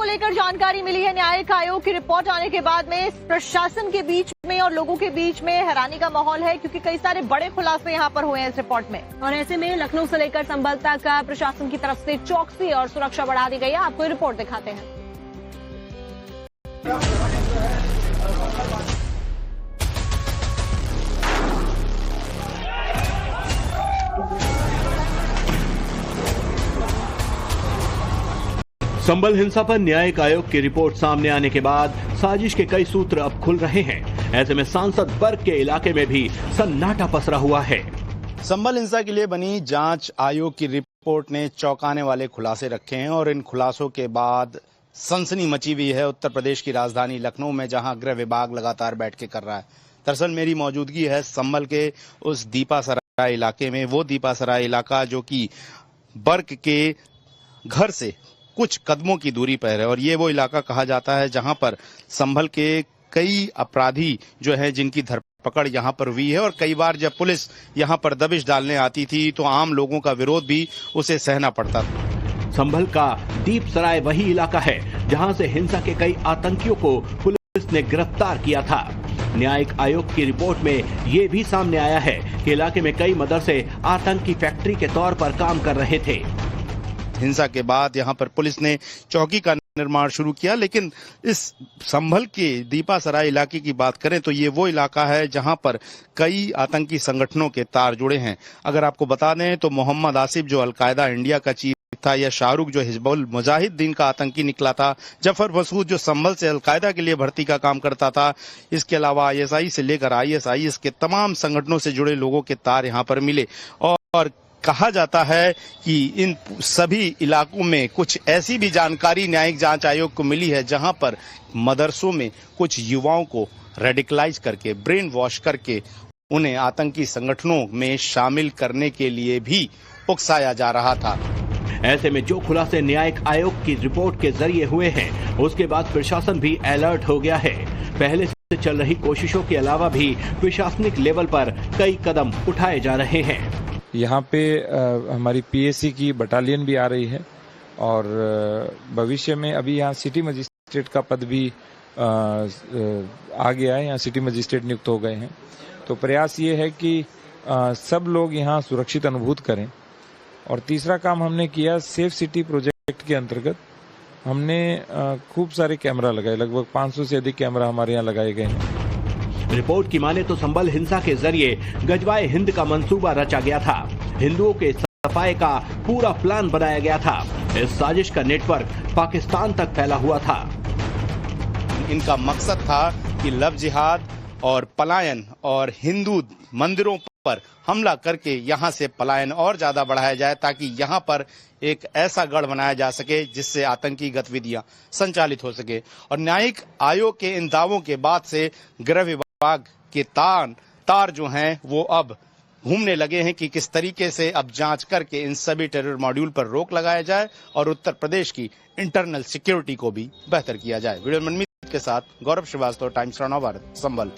को लेकर जानकारी मिली है। न्यायिक आयोग की रिपोर्ट आने के बाद में प्रशासन के बीच में और लोगों के बीच में हैरानी का माहौल है, क्योंकि कई सारे बड़े खुलासे यहां पर हुए हैं इस रिपोर्ट में। और ऐसे में लखनऊ से लेकर संभल तक प्रशासन की तरफ से चौकसी और सुरक्षा बढ़ा दी गई है। आपको रिपोर्ट दिखाते हैं। संभल हिंसा पर न्यायिक आयोग की रिपोर्ट सामने आने के बाद साजिश के कई सूत्र अब खुल रहे हैं। ऐसे में सांसद वर्ग के इलाके में भी सन्नाटा पसरा हुआ है। संभल हिंसा के लिए बनी जांच आयोग की रिपोर्ट ने चौंकाने वाले खुलासे रखे हैं और इन खुलासों के बाद सनसनी मची हुई है उत्तर प्रदेश की राजधानी लखनऊ में, जहां गृह विभाग लगातार बैठकें कर रहा है। दरअसल मेरी मौजूदगी है संभल के उस दीपासराय इलाके में, वो दीपासराय इलाका जो कि बर्क के घर से कुछ कदमों की दूरी पर है और ये वो इलाका कहा जाता है जहां पर संभल के कई अपराधी जो है जिनकी धरपकड़ यहां पर हुई है। और कई बार जब पुलिस यहां पर दबिश डालने आती थी तो आम लोगों का विरोध भी उसे सहना पड़ता था। संभल का दीपसराय वही इलाका है जहां से हिंसा के कई आतंकियों को पुलिस ने गिरफ्तार किया था। न्यायिक आयोग की रिपोर्ट में ये भी सामने आया है कि इलाके में कई मदरसे आतंकी फैक्ट्री के तौर पर काम कर रहे थे। हिंसा के बाद यहां पर पुलिस ने चौकी का निर्माण शुरू किया, लेकिन इस संभल के दीपासराय इलाके की बात करें तो ये वो इलाका है जहां पर कई आतंकी संगठनों के तार जुड़े हैं। अगर आपको बता दें तो मोहम्मद आसिफ जो अलकायदा इंडिया का चीफ था, या शाहरुख जो हिजबुल मुजाहिदीन का आतंकी निकला था, जफर मसूद जो संभल से अलकायदा के लिए भर्ती का काम करता था, इसके अलावा आईएसआई से लेकर आईएसआईएस के तमाम संगठनों से जुड़े लोगों के तार यहाँ पर मिले। और कहा जाता है कि इन सभी इलाकों में कुछ ऐसी भी जानकारी न्यायिक जांच आयोग को मिली है जहां पर मदरसों में कुछ युवाओं को रेडिकलाइज करके, ब्रेन वॉश करके उन्हें आतंकी संगठनों में शामिल करने के लिए भी उकसाया जा रहा था। ऐसे में जो खुलासे न्यायिक आयोग की रिपोर्ट के जरिए हुए हैं, उसके बाद प्रशासन भी अलर्ट हो गया है। पहले से चल रही कोशिशों के अलावा भी प्रशासनिक लेवल पर कई कदम उठाए जा रहे हैं। यहाँ पे हमारी पीएसी की बटालियन भी आ रही है और भविष्य में अभी यहाँ सिटी मजिस्ट्रेट का पद भी आ गया है। यहाँ सिटी मजिस्ट्रेट नियुक्त हो गए हैं। तो प्रयास ये है कि सब लोग यहाँ सुरक्षित अनुभूत करें। और तीसरा काम हमने किया, सेफ सिटी प्रोजेक्ट के अंतर्गत हमने खूब सारे कैमरा लगाए, लगभग 500 से अधिक कैमरा हमारे यहाँ लगाए गए हैं। रिपोर्ट की माने तो संभल हिंसा के जरिए गजवाए हिंद का मंसूबा रचा गया था। हिंदुओं के सफाई का पूरा प्लान बनाया गया था। इस साजिश का नेटवर्क पाकिस्तान तक फैला हुआ था। इनका मकसद था कि लव जिहाद और पलायन और हिंदू मंदिरों पर हमला करके यहां से पलायन और ज्यादा बढ़ाया जाए, ताकि यहां पर एक ऐसा गढ़ बनाया जा सके जिससे आतंकी गतिविधियां संचालित हो सके। और न्यायिक आयोग के इन दावों के बाद से गृह विभाग के तार जो हैं वो अब घूमने लगे हैं कि किस तरीके से अब जांच करके इन सभी टेरर मॉड्यूल पर रोक लगाया जाए और उत्तर प्रदेश की इंटरनल सिक्योरिटी को भी बेहतर किया जाए। वीडियो मनमीत के साथ गौरव श्रीवास्तव, टाइम्स 9 भारत, संभल।